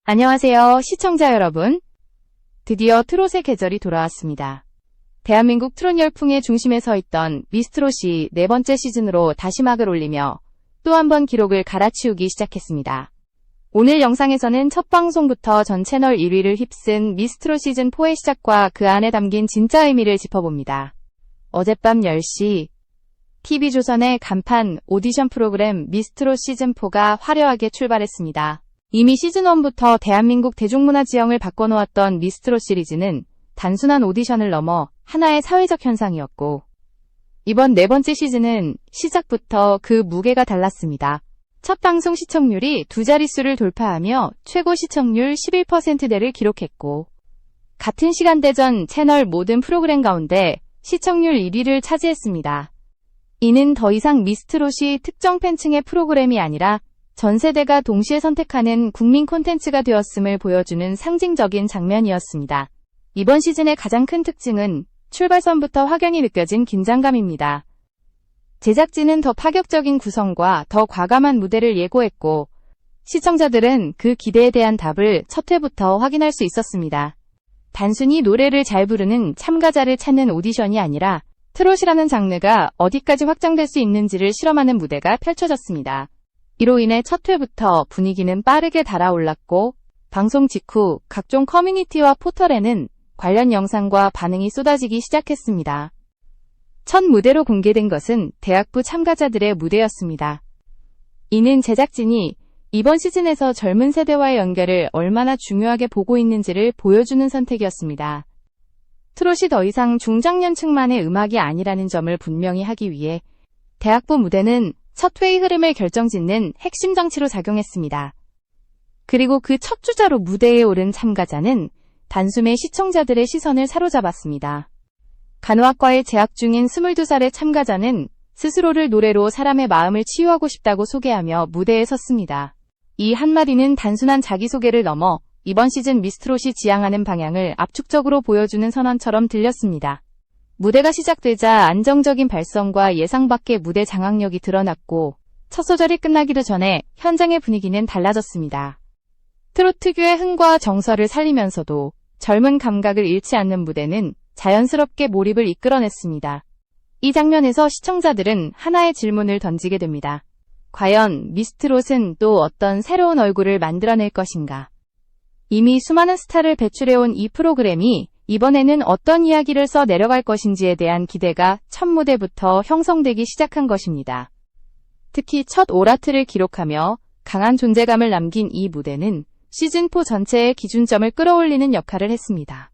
안녕하세요, 시청자 여러분. 드디어 트롯의 계절이 돌아왔습니다. 대한민국 트롯 열풍의 중심에 서 있던 미스트롯이 네 번째 시즌으로 다시 막을 올리며 또 한 번 기록을 갈아치우기 시작했습니다. 오늘 영상에서는 첫 방송부터 전 채널 1위를 휩쓴 미스트롯 시즌4의 시작과 그 안에 담긴 진짜 의미를 짚어봅니다. 어젯밤 10시 TV조선의 간판 오디션 프로그램 미스트롯 시즌4가 화려하게 출발했습니다. 이미 시즌1부터 대한민국 대중문화 지형을 바꿔놓았던 미스트롯 시리즈는 단순한 오디션을 넘어 하나의 사회적 현상이었고, 이번 네 번째 시즌은 시작부터 그 무게가 달랐습니다. 첫 방송 시청률이 두 자릿수를 돌파하며 최고 시청률 11%대를 기록했고, 같은 시간대 전 채널 모든 프로그램 가운데 시청률 1위를 차지했습니다. 이는 더 이상 미스트롯이 특정 팬층의 프로그램이 아니라 전 세대가 동시에 선택하는 국민 콘텐츠가 되었음을 보여주는 상징적인 장면이었습니다. 이번 시즌의 가장 큰 특징은 출발선부터 확연히 느껴진 긴장감입니다. 제작진은 더 파격적인 구성과 더 과감한 무대를 예고했고, 시청자들은 그 기대에 대한 답을 첫 회부터 확인할 수 있었습니다. 단순히 노래를 잘 부르는 참가자를 찾는 오디션이 아니라 트롯이라는 장르가 어디까지 확장될 수 있는지를 실험하는 무대가 펼쳐졌습니다. 이로 인해 첫 회부터 분위기는 빠르게 달아올랐고, 방송 직후 각종 커뮤니티와 포털에는 관련 영상과 반응이 쏟아지기 시작했습니다. 첫 무대로 공개된 것은 대학부 참가자들의 무대였습니다. 이는 제작진이 이번 시즌에서 젊은 세대와의 연결을 얼마나 중요하게 보고 있는지를 보여주는 선택이었습니다. 트롯이 더 이상 중장년층만의 음악이 아니라는 점을 분명히 하기 위해 대학부 무대는 첫 회의 흐름을 결정짓는 핵심 장치로 작용했습니다. 그리고 그 첫 주자로 무대에 오른 참가자는 단숨에 시청자들의 시선을 사로잡았습니다. 간호학과에 재학 중인 22살의 참가자는 스스로를 노래로 사람의 마음을 치유하고 싶다고 소개하며 무대에 섰습니다. 이 한마디는 단순한 자기소개를 넘어 이번 시즌 미스트롯이 지향하는 방향을 압축적으로 보여주는 선언처럼 들렸습니다. 무대가 시작되자 안정적인 발성과 예상 밖의 무대 장악력이 드러났고, 첫 소절이 끝나기도 전에 현장의 분위기는 달라졌습니다. 트롯 특유의 흥과 정서를 살리면서도 젊은 감각을 잃지 않는 무대는 자연스럽게 몰입을 이끌어냈습니다. 이 장면에서 시청자들은 하나의 질문을 던지게 됩니다. 과연 미스트롯은 또 어떤 새로운 얼굴을 만들어낼 것인가? 이미 수많은 스타를 배출해온 이 프로그램이 이번에는 어떤 이야기를 써 내려갈 것인지에 대한 기대가 첫 무대부터 형성되기 시작한 것입니다. 특히 첫 오라트를 기록하며 강한 존재감을 남긴 이 무대는 시즌4 전체의 기준점을 끌어올리는 역할을 했습니다.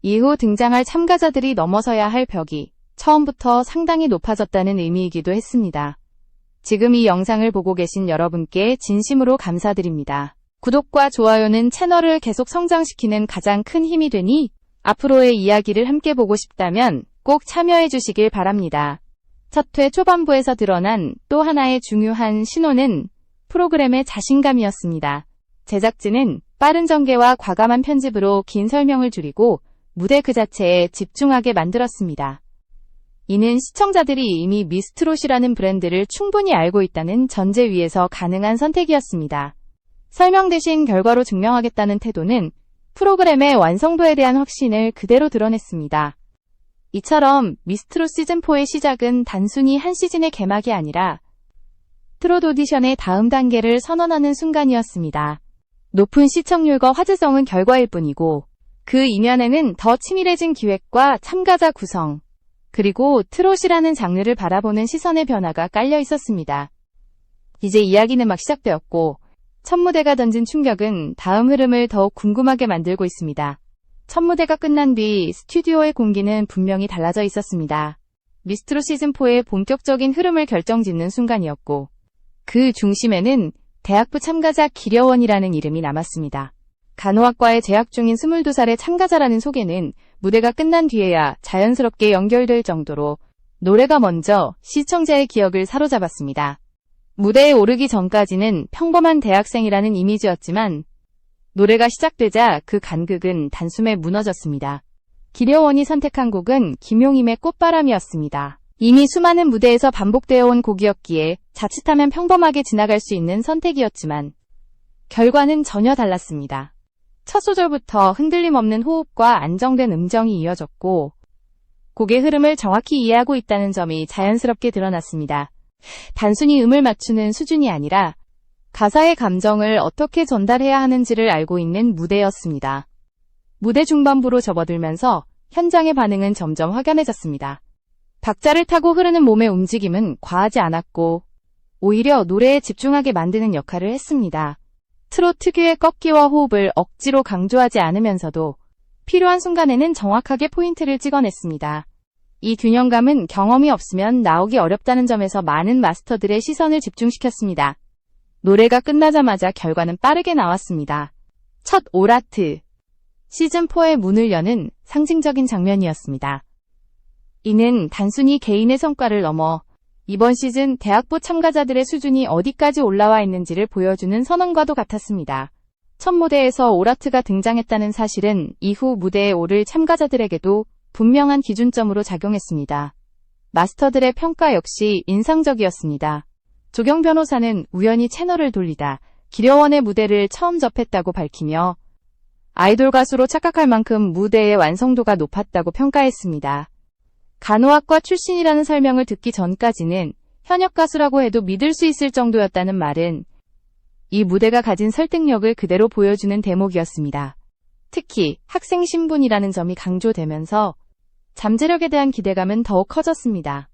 이후 등장할 참가자들이 넘어서야 할 벽이 처음부터 상당히 높아졌다는 의미이기도 했습니다. 지금 이 영상을 보고 계신 여러분께 진심으로 감사드립니다. 구독과 좋아요는 채널을 계속 성장시키는 가장 큰 힘이 되니 앞으로의 이야기를 함께 보고 싶다면 꼭 참여해 주시길 바랍니다. 첫 회 초반부에서 드러난 또 하나의 중요한 신호는 프로그램의 자신감이었습니다. 제작진은 빠른 전개와 과감한 편집으로 긴 설명을 줄이고 무대 그 자체에 집중하게 만들었습니다. 이는 시청자들이 이미 미스트롯이라는 브랜드를 충분히 알고 있다는 전제 위에서 가능한 선택이었습니다. 설명 대신 결과로 증명하겠다는 태도는 프로그램의 완성도에 대한 확신을 그대로 드러냈습니다. 이처럼 미스트롯 시즌4의 시작은 단순히 한 시즌의 개막이 아니라 트롯 오디션의 다음 단계를 선언하는 순간이었습니다. 높은 시청률과 화제성은 결과일 뿐이고, 그 이면에는 더 치밀해진 기획과 참가자 구성, 그리고 트롯이라는 장르를 바라보는 시선의 변화가 깔려 있었습니다. 이제 이야기는 막 시작되었고, 첫 무대가 던진 충격은 다음 흐름을 더욱 궁금하게 만들고 있습니다. 첫 무대가 끝난 뒤 스튜디오의 공기는 분명히 달라져 있었습니다. 미스트롯 시즌4의 본격적인 흐름을 결정짓는 순간이었고, 그 중심에는 대학부 참가자 기려원이라는 이름이 남았습니다. 간호학과에 재학 중인 22살의 참가자라는 소개는 무대가 끝난 뒤에야 자연스럽게 연결될 정도로 노래가 먼저 시청자의 기억을 사로잡았습니다. 무대에 오르기 전까지는 평범한 대학생이라는 이미지였지만 노래가 시작되자 그 간극은 단숨에 무너졌습니다. 기려원이 선택한 곡은 김용임의 꽃바람이었습니다. 이미 수많은 무대에서 반복되어 온 곡이었기에 자칫하면 평범하게 지나갈 수 있는 선택이었지만 결과는 전혀 달랐습니다. 첫 소절부터 흔들림 없는 호흡과 안정된 음정이 이어졌고 곡의 흐름을 정확히 이해하고 있다는 점이 자연스럽게 드러났습니다. 단순히 음을 맞추는 수준이 아니라 가사의 감정을 어떻게 전달해야 하는지를 알고 있는 무대였습니다. 무대 중반부로 접어들면서 현장의 반응은 점점 확연해졌습니다. 박자를 타고 흐르는 몸의 움직임은 과하지 않았고 오히려 노래에 집중하게 만드는 역할을 했습니다. 트롯 특유의 꺾기와 호흡을 억지로 강조하지 않으면서도 필요한 순간에는 정확하게 포인트를 찍어냈습니다. 이 균형감은 경험이 없으면 나오기 어렵다는 점에서 많은 마스터들의 시선을 집중시켰습니다. 노래가 끝나자마자 결과는 빠르게 나왔습니다. 첫 오라트, 시즌4의 문을 여는 상징적인 장면이었습니다. 이는 단순히 개인의 성과를 넘어 이번 시즌 대학부 참가자들의 수준이 어디까지 올라와 있는지를 보여주는 선언과도 같았습니다. 첫 무대에서 오라트가 등장했다는 사실은 이후 무대에 오를 참가자들에게도 분명한 기준점으로 작용했습니다. 마스터들의 평가 역시 인상적이었습니다. 조경 변호사는 우연히 채널을 돌리다 기려원의 무대를 처음 접했다고 밝히며 아이돌 가수로 착각할 만큼 무대의 완성도가 높았다고 평가했습니다. 간호학과 출신이라는 설명을 듣기 전까지는 현역 가수라고 해도 믿을 수 있을 정도였다는 말은 이 무대가 가진 설득력을 그대로 보여주는 대목이었습니다. 특히 학생 신분이라는 점이 강조되면서 잠재력에 대한 기대감은 더욱 커졌습니다.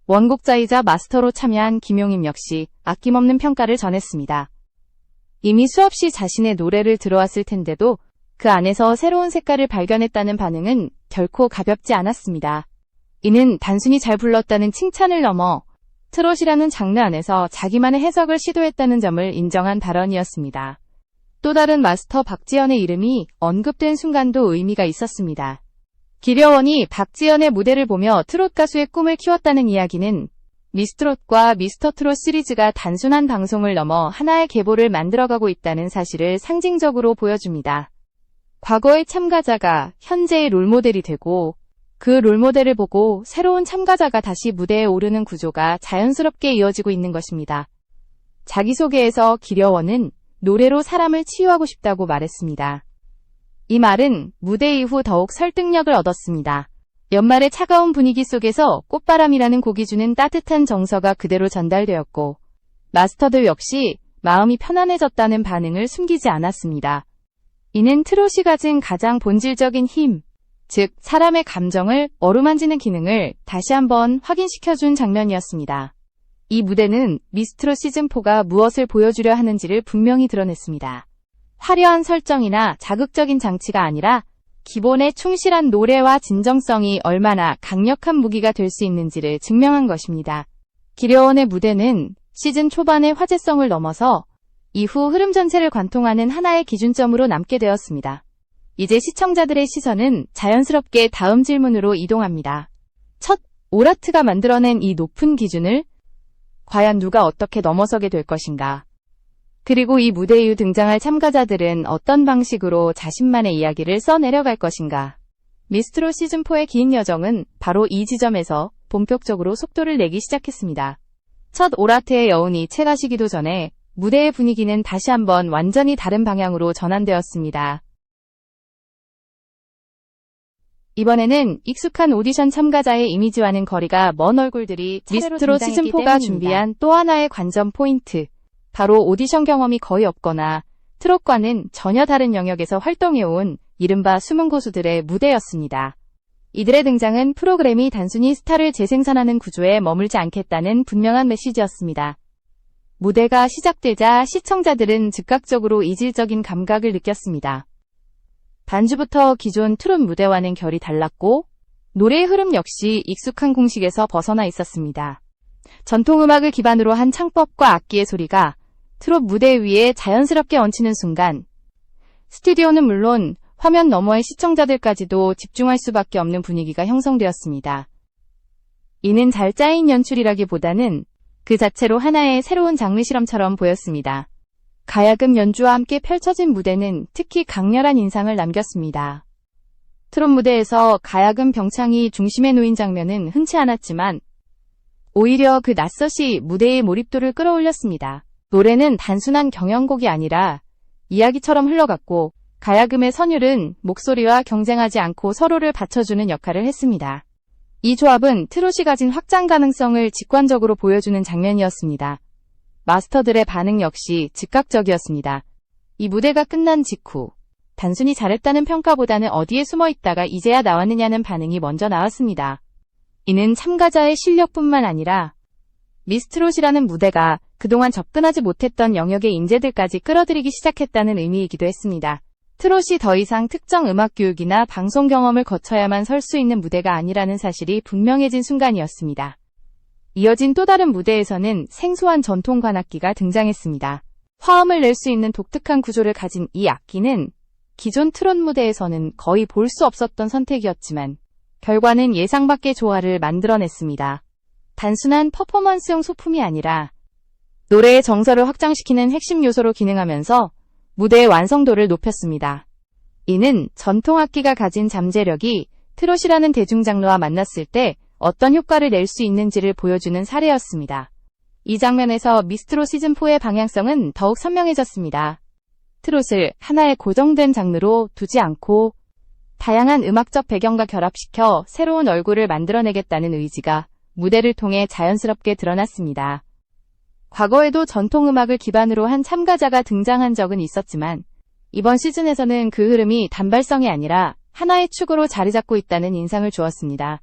원곡자이자 마스터로 참여한 김용임 역시 아낌없는 평가를 전했습니다. 이미 수없이 자신의 노래를 들어왔을 텐데도 그 안에서 새로운 색깔을 발견했다는 반응은 결코 가볍지 않았습니다. 이는 단순히 잘 불렀다는 칭찬을 넘어 트롯이라는 장르 안에서 자기만의 해석을 시도했다는 점을 인정한 발언이었습니다. 또 다른 마스터 박지연의 이름이 언급된 순간도 의미가 있었습니다. 기려원이 박지연의 무대를 보며 트롯 가수의 꿈을 키웠다는 이야기는 미스트롯과 미스터트롯 시리즈가 단순한 방송을 넘어 하나의 계보를 만들어가고 있다는 사실을 상징적으로 보여줍니다. 과거의 참가자가 현재의 롤모델이 되고 그 롤모델을 보고 새로운 참가자가 다시 무대에 오르는 구조가 자연스럽게 이어지고 있는 것입니다. 자기소개에서 기려원은 노래로 사람을 치유하고 싶다고 말했습니다. 이 말은 무대 이후 더욱 설득력을 얻었습니다. 연말의 차가운 분위기 속에서 꽃바람이라는 곡이 주는 따뜻한 정서가 그대로 전달되었고 마스터들 역시 마음이 편안해졌다는 반응을 숨기지 않았습니다. 이는 트롯이 가진 가장 본질적인 힘, 즉 사람의 감정을 어루만지는 기능을 다시 한번 확인시켜준 장면이었습니다. 이 무대는 미스트롯 시즌4가 무엇을 보여주려 하는지를 분명히 드러냈습니다. 화려한 설정이나 자극적인 장치가 아니라 기본에 충실한 노래와 진정성이 얼마나 강력한 무기가 될 수 있는지를 증명한 것입니다. 기려원의 무대는 시즌 초반의 화제성을 넘어서 이후 흐름 전체를 관통하는 하나의 기준점으로 남게 되었습니다. 이제 시청자들의 시선은 자연스럽게 다음 질문으로 이동합니다. 첫, 오라트가 만들어낸 이 높은 기준을 과연 누가 어떻게 넘어서게 될 것인가? 그리고 이 무대 이후 등장할 참가자들은 어떤 방식으로 자신만의 이야기를 써내려갈 것인가? 미스트롯 시즌4의 긴 여정은 바로 이 지점에서 본격적으로 속도를 내기 시작했습니다. 첫 오라트의 여운이 채가시기도 전에 무대의 분위기는 다시 한번 완전히 다른 방향으로 전환되었습니다. 이번에는 익숙한 오디션 참가자의 이미지와는 거리가 먼 얼굴들이 미스트롯 시즌4가 준비한 또 하나의 관전 포인트. 바로 오디션 경험이 거의 없거나 트롯과는 전혀 다른 영역에서 활동해온 이른바 숨은 고수들의 무대였습니다. 이들의 등장은 프로그램이 단순히 스타를 재생산하는 구조에 머물지 않겠다는 분명한 메시지였습니다. 무대가 시작되자 시청자들은 즉각적으로 이질적인 감각을 느꼈습니다. 반주부터 기존 트롯 무대와는 결이 달랐고 노래의 흐름 역시 익숙한 공식에서 벗어나 있었습니다. 전통음악을 기반으로 한 창법과 악기의 소리가 트롯 무대 위에 자연스럽게 얹히는 순간 스튜디오는 물론 화면 너머의 시청자들까지도 집중할 수밖에 없는 분위기가 형성되었습니다. 이는 잘 짜인 연출이라기보다는 그 자체로 하나의 새로운 장르 실험처럼 보였습니다. 가야금 연주와 함께 펼쳐진 무대는 특히 강렬한 인상을 남겼습니다. 트롯 무대에서 가야금 병창이 중심에 놓인 장면은 흔치 않았지만 오히려 그 낯서시 무대의 몰입도를 끌어올렸습니다. 노래는 단순한 경연곡이 아니라 이야기처럼 흘러갔고, 가야금의 선율은 목소리와 경쟁하지 않고 서로를 받쳐주는 역할을 했습니다. 이 조합은 트롯이 가진 확장 가능성을 직관적으로 보여주는 장면이었습니다. 마스터들의 반응 역시 즉각적이었습니다. 이 무대가 끝난 직후 단순히 잘했다는 평가보다는 어디에 숨어 있다가 이제야 나왔느냐는 반응이 먼저 나왔습니다. 이는 참가자의 실력뿐만 아니라 미스트롯이라는 무대가 그동안 접근하지 못했던 영역의 인재들까지 끌어들이기 시작했다는 의미이기도 했습니다. 트롯이 더 이상 특정 음악 교육이나 방송 경험을 거쳐야만 설 수 있는 무대가 아니라는 사실이 분명해진 순간이었습니다. 이어진 또 다른 무대에서는 생소한 전통 관악기가 등장했습니다. 화음을 낼 수 있는 독특한 구조를 가진 이 악기는 기존 트롯 무대에서는 거의 볼 수 없었던 선택이었지만 결과는 예상 밖의 조화를 만들어냈습니다. 단순한 퍼포먼스용 소품이 아니라 노래의 정서를 확장시키는 핵심 요소로 기능하면서 무대의 완성도를 높였습니다. 이는 전통 악기가 가진 잠재력이 트롯이라는 대중장르와 만났을 때 어떤 효과를 낼 수 있는지를 보여주는 사례였습니다. 이 장면에서 미스트롯 시즌4의 방향성은 더욱 선명해졌습니다. 트롯을 하나의 고정된 장르로 두지 않고 다양한 음악적 배경과 결합시켜 새로운 얼굴을 만들어내겠다는 의지가 무대를 통해 자연스럽게 드러났습니다. 과거에도 전통음악을 기반으로 한 참가자가 등장한 적은 있었지만 이번 시즌에서는 그 흐름이 단발성이 아니라 하나의 축으로 자리 잡고 있다는 인상을 주었습니다.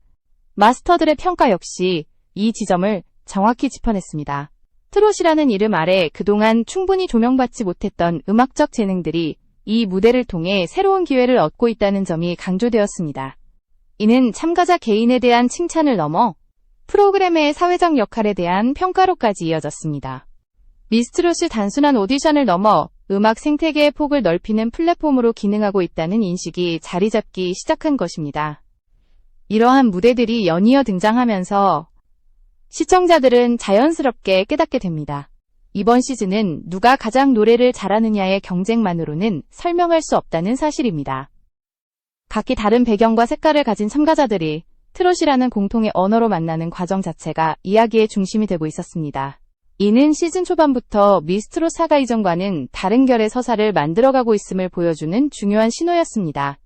마스터들의 평가 역시 이 지점을 정확히 짚어냈습니다. 트롯이라는 이름 아래 그동안 충분히 조명받지 못했던 음악적 재능들이 이 무대를 통해 새로운 기회를 얻고 있다는 점이 강조되었습니다. 이는 참가자 개인에 대한 칭찬을 넘어 프로그램의 사회적 역할에 대한 평가로까지 이어졌습니다. 미스트롯이 단순한 오디션을 넘어 음악 생태계의 폭을 넓히는 플랫폼으로 기능하고 있다는 인식이 자리 잡기 시작한 것입니다. 이러한 무대들이 연이어 등장하면서 시청자들은 자연스럽게 깨닫게 됩니다. 이번 시즌은 누가 가장 노래를 잘하느냐의 경쟁만으로는 설명할 수 없다는 사실입니다. 각기 다른 배경과 색깔을 가진 참가자들이 트롯이라는 공통의 언어로 만나는 과정 자체가 이야기의 중심이 되고 있었습니다. 이는 시즌 초반부터 미스트롯 사가 이전과는 다른 결의 서사를 만들어가고 있음을 보여주는 중요한 신호였습니다.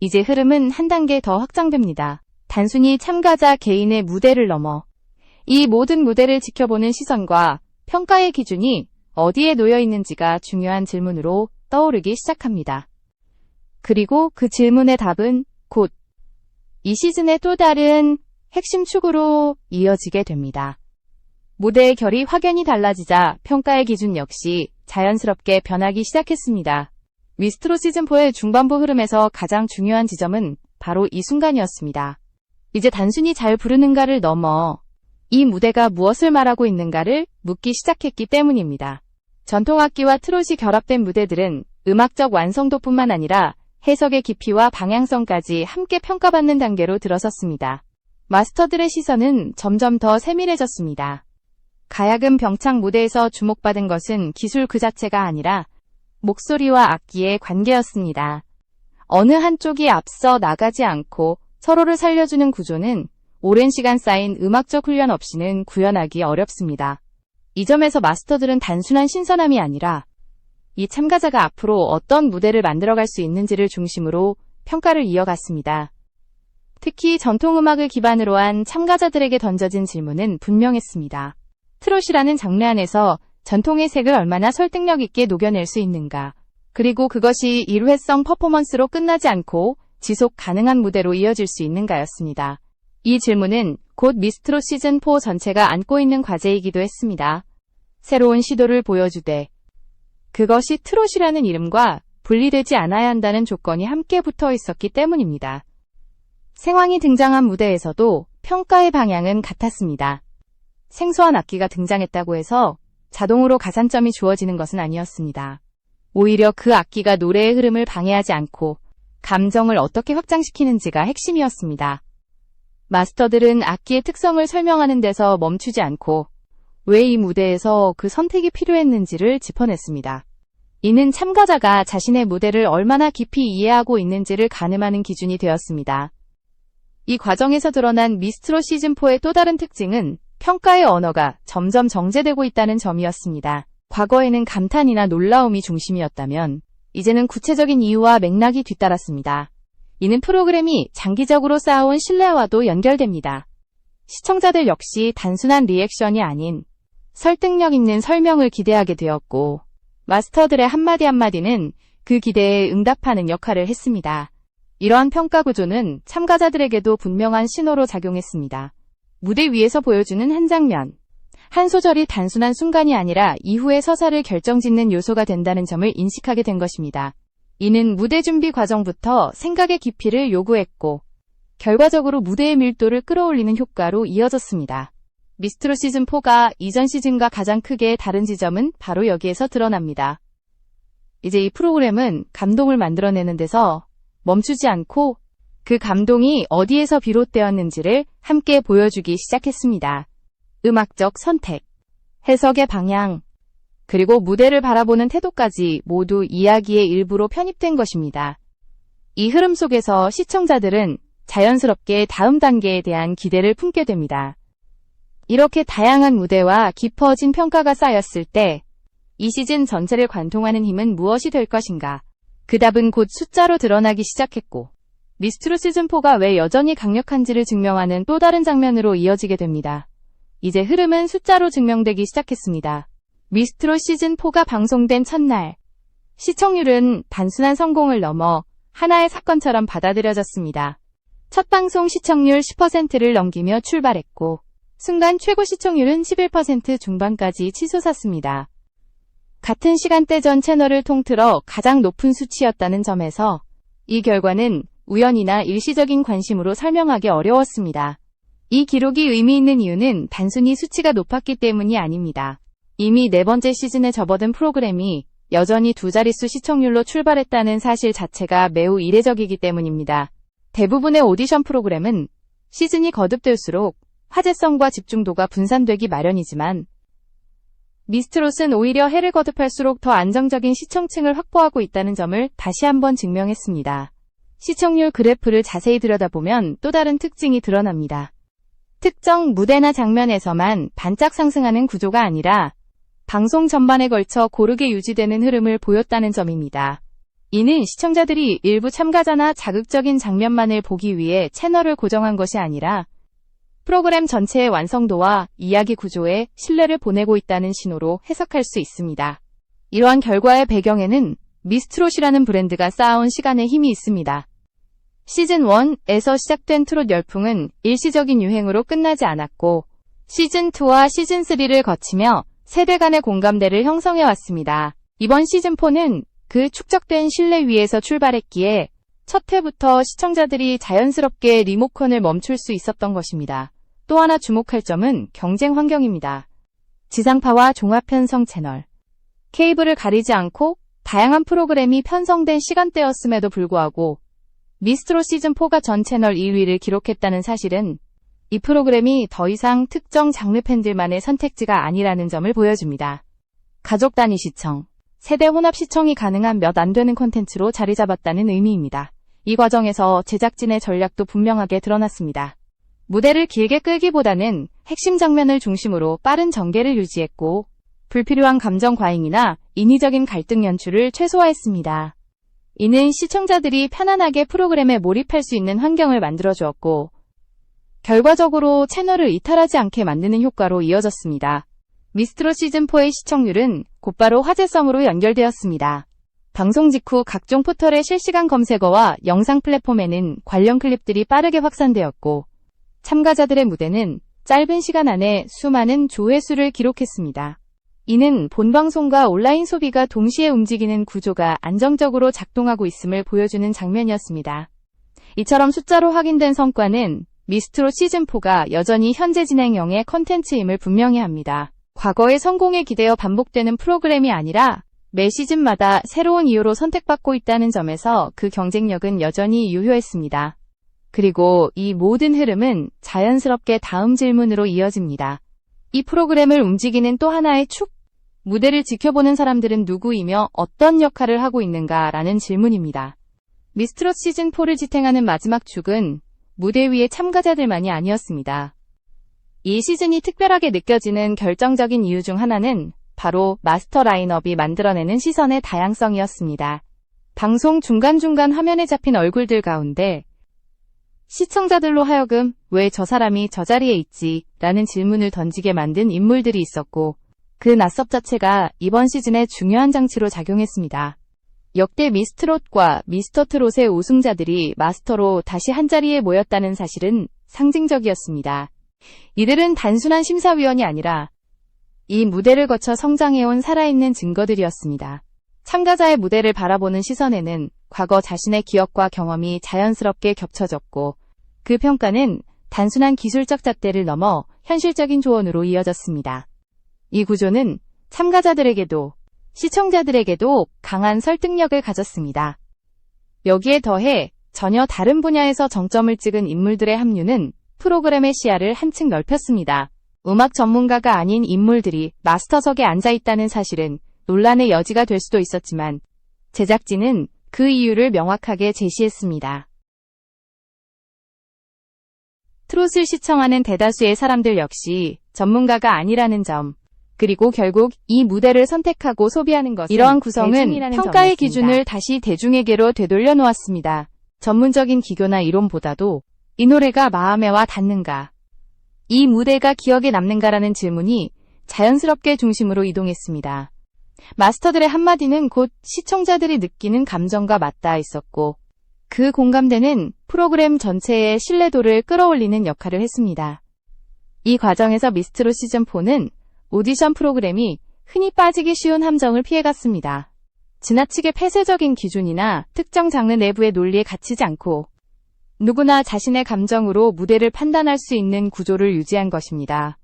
이제 흐름은 한 단계 더 확장됩니다. 단순히 참가자 개인의 무대를 넘어 이 모든 무대를 지켜보는 시선과 평가의 기준이 어디에 놓여 있는지가 중요한 질문으로 떠오르기 시작합니다. 그리고 그 질문의 답은 곧 이 시즌의 또 다른 핵심 축으로 이어지게 됩니다. 무대의 결이 확연히 달라지자 평가의 기준 역시 자연스럽게 변하기 시작했습니다. 미스트롯 시즌4의 중반부 흐름에서 가장 중요한 지점은 바로 이 순간이었습니다. 이제 단순히 잘 부르는가를 넘어 이 무대가 무엇을 말하고 있는가를 묻기 시작했기 때문입니다. 전통악기와 트롯이 결합된 무대들은 음악적 완성도뿐만 아니라 해석의 깊이와 방향성까지 함께 평가받는 단계로 들어섰습니다. 마스터들의 시선은 점점 더 세밀해졌습니다. 가야금 병창 무대에서 주목받은 것은 기술 그 자체가 아니라 목소리와 악기의 관계였습니다. 어느 한쪽이 앞서 나가지 않고 서로를 살려주는 구조는 오랜 시간 쌓인 음악적 훈련 없이는 구현하기 어렵습니다. 이 점에서 마스터들은 단순한 신선함이 아니라 이 참가자가 앞으로 어떤 무대를 만들어갈 수 있는지를 중심으로 평가를 이어갔습니다. 특히 전통음악을 기반으로 한 참가자들에게 던져진 질문은 분명했습니다. 트롯이라는 장르 안에서 전통의 색을 얼마나 설득력 있게 녹여낼 수 있는가? 그리고 그것이 일회성 퍼포먼스로 끝나지 않고 지속 가능한 무대로 이어질 수 있는가였습니다. 이 질문은 곧 미스트롯 시즌4 전체가 안고 있는 과제이기도 했습니다. 새로운 시도를 보여주되 그것이 트롯이라는 이름과 분리되지 않아야 한다는 조건이 함께 붙어 있었기 때문입니다. 생황이 등장한 무대에서도 평가의 방향은 같았습니다. 생소한 악기가 등장했다고 해서 자동으로 가산점이 주어지는 것은 아니었습니다. 오히려 그 악기가 노래의 흐름을 방해하지 않고 감정을 어떻게 확장시키는지가 핵심이었습니다. 마스터들은 악기의 특성을 설명하는 데서 멈추지 않고 왜 이 무대에서 그 선택이 필요했는지를 짚어냈습니다. 이는 참가자가 자신의 무대를 얼마나 깊이 이해하고 있는지를 가늠하는 기준이 되었습니다. 이 과정에서 드러난 미스트롯 시즌4의 또 다른 특징은 평가의 언어가 점점 정제되고 있다는 점이었습니다. 과거에는 감탄이나 놀라움이 중심이었다면 이제는 구체적인 이유와 맥락이 뒤따랐습니다. 이는 프로그램이 장기적으로 쌓아온 신뢰와도 연결됩니다. 시청자들 역시 단순한 리액션이 아닌 설득력 있는 설명을 기대하게 되었고, 마스터들의 한마디 한마디는 그 기대에 응답하는 역할을 했습니다. 이러한 평가 구조는 참가자들에게도 분명한 신호로 작용했습니다. 무대 위에서 보여주는 한 장면, 한 소절이 단순한 순간이 아니라 이후의 서사를 결정짓는 요소가 된다는 점을 인식하게 된 것입니다. 이는 무대 준비 과정부터 생각의 깊이를 요구했고, 결과적으로 무대의 밀도를 끌어올리는 효과로 이어졌습니다. 미스트롯 시즌4가 이전 시즌과 가장 크게 다른 지점은 바로 여기에서 드러납니다. 이제 이 프로그램은 감동을 만들어내는 데서 멈추지 않고 그 감동이 어디에서 비롯되었는지를 함께 보여주기 시작했습니다. 음악적 선택, 해석의 방향, 그리고 무대를 바라보는 태도까지 모두 이야기의 일부로 편입된 것입니다. 이 흐름 속에서 시청자들은 자연스럽게 다음 단계에 대한 기대를 품게 됩니다. 이렇게 다양한 무대와 깊어진 평가가 쌓였을 때 이 시즌 전체를 관통하는 힘은 무엇이 될 것인가? 그 답은 곧 숫자로 드러나기 시작했고, 미스트롯 시즌4가 왜 여전히 강력한지를 증명하는 또 다른 장면으로 이어지게 됩니다. 이제 흐름은 숫자로 증명되기 시작했습니다. 미스트롯 시즌4가 방송된 첫날, 시청률은 단순한 성공을 넘어 하나의 사건처럼 받아들여졌습니다. 첫 방송 시청률 10%를 넘기며 출발했고, 순간 최고 시청률은 11% 중반까지 치솟았습니다. 같은 시간대 전 채널을 통틀어 가장 높은 수치였다는 점에서 이 결과는 우연이나 일시적인 관심으로 설명하기 어려웠습니다. 이 기록이 의미 있는 이유는 단순히 수치가 높았기 때문이 아닙니다. 이미 네 번째 시즌에 접어든 프로그램이 여전히 두 자릿수 시청률로 출발했다는 사실 자체가 매우 이례적이기 때문입니다. 대부분의 오디션 프로그램은 시즌이 거듭될수록 화제성과 집중도가 분산되기 마련이지만, 미스트롯은 오히려 해를 거듭할수록 더 안정적인 시청층을 확보하고 있다는 점을 다시 한번 증명했습니다. 시청률 그래프를 자세히 들여다보면 또 다른 특징이 드러납니다. 특정 무대나 장면에서만 반짝 상승하는 구조가 아니라 방송 전반에 걸쳐 고르게 유지되는 흐름을 보였다는 점입니다. 이는 시청자들이 일부 참가자나 자극적인 장면만을 보기 위해 채널을 고정한 것이 아니라 프로그램 전체의 완성도와 이야기 구조에 신뢰를 보내고 있다는 신호로 해석할 수 있습니다. 이러한 결과의 배경에는 미스트롯이라는 브랜드가 쌓아온 시간의 힘이 있습니다. 시즌 1에서 시작된 트롯 열풍은 일시적인 유행으로 끝나지 않았고, 시즌 2와 시즌 3를 거치며 세대 간의 공감대를 형성해왔습니다. 이번 시즌 4는 그 축적된 신뢰 위에서 출발했기에 첫 회부터 시청자들이 자연스럽게 리모컨을 멈출 수 있었던 것입니다. 또 하나 주목할 점은 경쟁 환경입니다. 지상파와 종합 편성 채널, 케이블을 가리지 않고 다양한 프로그램이 편성된 시간대였음에도 불구하고 미스트롯 시즌4가 전 채널 1위를 기록했다는 사실은 이 프로그램이 더 이상 특정 장르 팬들만의 선택지가 아니라는 점을 보여줍니다. 가족 단위 시청, 세대 혼합 시청이 가능한 몇 안 되는 콘텐츠로 자리 잡았다는 의미입니다. 이 과정에서 제작진의 전략도 분명하게 드러났습니다. 무대를 길게 끌기보다는 핵심 장면을 중심으로 빠른 전개를 유지했고, 불필요한 감정 과잉이나 인위적인 갈등 연출을 최소화했습니다. 이는 시청자들이 편안하게 프로그램에 몰입할 수 있는 환경을 만들어주었고, 결과적으로 채널을 이탈하지 않게 만드는 효과로 이어졌습니다. 미스트롯 시즌4의 시청률은 곧바로 화제성으로 연결되었습니다. 방송 직후 각종 포털의 실시간 검색어와 영상 플랫폼에는 관련 클립들이 빠르게 확산되었고, 참가자들의 무대는 짧은 시간 안에 수많은 조회수를 기록했습니다. 이는 본방송과 온라인 소비가 동시에 움직이는 구조가 안정적으로 작동하고 있음을 보여주는 장면이었습니다. 이처럼 숫자로 확인된 성과는 미스트롯 시즌4가 여전히 현재 진행형의 컨텐츠임을 분명히 합니다. 과거의 성공에 기대어 반복되는 프로그램이 아니라 매 시즌마다 새로운 이유로 선택받고 있다는 점에서 그 경쟁력은 여전히 유효했습니다. 그리고 이 모든 흐름은 자연스럽게 다음 질문으로 이어집니다. 이 프로그램을 움직이는 또 하나의 축, 무대를 지켜보는 사람들은 누구이며 어떤 역할을 하고 있는가라는 질문입니다. 미스트롯 시즌4를 지탱하는 마지막 축은 무대 위의 참가자들만이 아니었습니다. 이 시즌이 특별하게 느껴지는 결정적인 이유 중 하나는 바로 마스터 라인업이 만들어내는 시선의 다양성이었습니다. 방송 중간중간 화면에 잡힌 얼굴들 가운데 시청자들로 하여금 왜 저 사람이 저 자리에 있지? 라는 질문을 던지게 만든 인물들이 있었고, 그 낯섭 자체가 이번 시즌의 중요한 장치로 작용했습니다. 역대 미스트롯과 미스터트롯의 우승자들이 마스터로 다시 한자리에 모였다는 사실은 상징적이었습니다. 이들은 단순한 심사위원이 아니라 이 무대를 거쳐 성장해온 살아있는 증거들이었습니다. 참가자의 무대를 바라보는 시선에는 과거 자신의 기억과 경험이 자연스럽게 겹쳐졌고, 그 평가는 단순한 기술적 잣대를 넘어 현실적인 조언으로 이어졌습니다. 이 구조는 참가자들에게도 시청자들에게도 강한 설득력을 가졌습니다. 여기에 더해 전혀 다른 분야에서 정점을 찍은 인물들의 합류는 프로그램의 시야를 한층 넓혔습니다. 음악 전문가가 아닌 인물들이 마스터석에 앉아 있다는 사실은 논란의 여지가 될 수도 있었지만, 제작진은 그 이유를 명확하게 제시했습니다. 트롯을 시청하는 대다수의 사람들 역시 전문가가 아니라는 점, 그리고 결국 이 무대를 선택하고 소비하는 것은 이러한 구성은 평가의 기준을 다시 대중에게로 되돌려 놓았습니다. 전문적인 기교나 이론보다도 이 노래가 마음에 와 닿는가, 이 무대가 기억에 남는가라는 질문이 자연스럽게 중심으로 이동했습니다. 마스터들의 한마디는 곧 시청자들이 느끼는 감정과 맞닿아 있었고, 그 공감대는 프로그램 전체의 신뢰도를 끌어올리는 역할을 했습니다. 이 과정에서 미스트롯 시즌4는 오디션 프로그램이 흔히 빠지기 쉬운 함정을 피해갔습니다. 지나치게 폐쇄적인 기준이나 특정 장르 내부의 논리에 갇히지 않고 누구나 자신의 감정으로 무대를 판단할 수 있는 구조를 유지한 것입니다.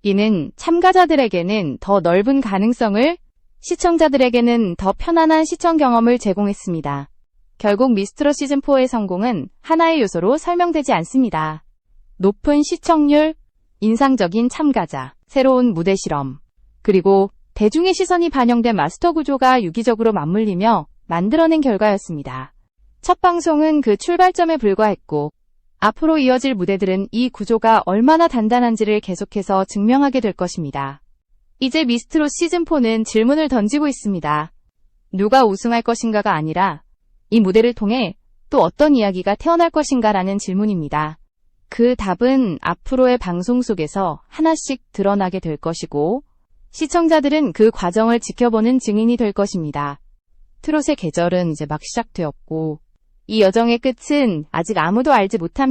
이는 참가자들에게는 더 넓은 가능성을, 시청자들에게는 더 편안한 시청 경험을 제공했습니다. 결국 미스트롯 시즌4의 성공은 하나의 요소로 설명되지 않습니다. 높은 시청률, 인상적인 참가자, 새로운 무대 실험, 그리고 대중의 시선이 반영된 마스터 구조가 유기적으로 맞물리며 만들어낸 결과였습니다. 첫 방송은 그 출발점에 불과했고, 앞으로 이어질 무대들은 이 구조가 얼마나 단단한지를 계속해서 증명하게 될 것입니다. 이제 미스트롯 시즌4는 질문을 던지고 있습니다. 누가 우승할 것인가가 아니라 이 무대를 통해 또 어떤 이야기가 태어날 것인가라는 질문입니다. 그 답은 앞으로의 방송 속에서 하나씩 드러나게 될 것이고, 시청자들은 그 과정을 지켜보는 증인이 될 것입니다. 트롯의 계절은 이제 막 시작되었고, 이 여정의 끝은 아직 아무도 알지 못합니다.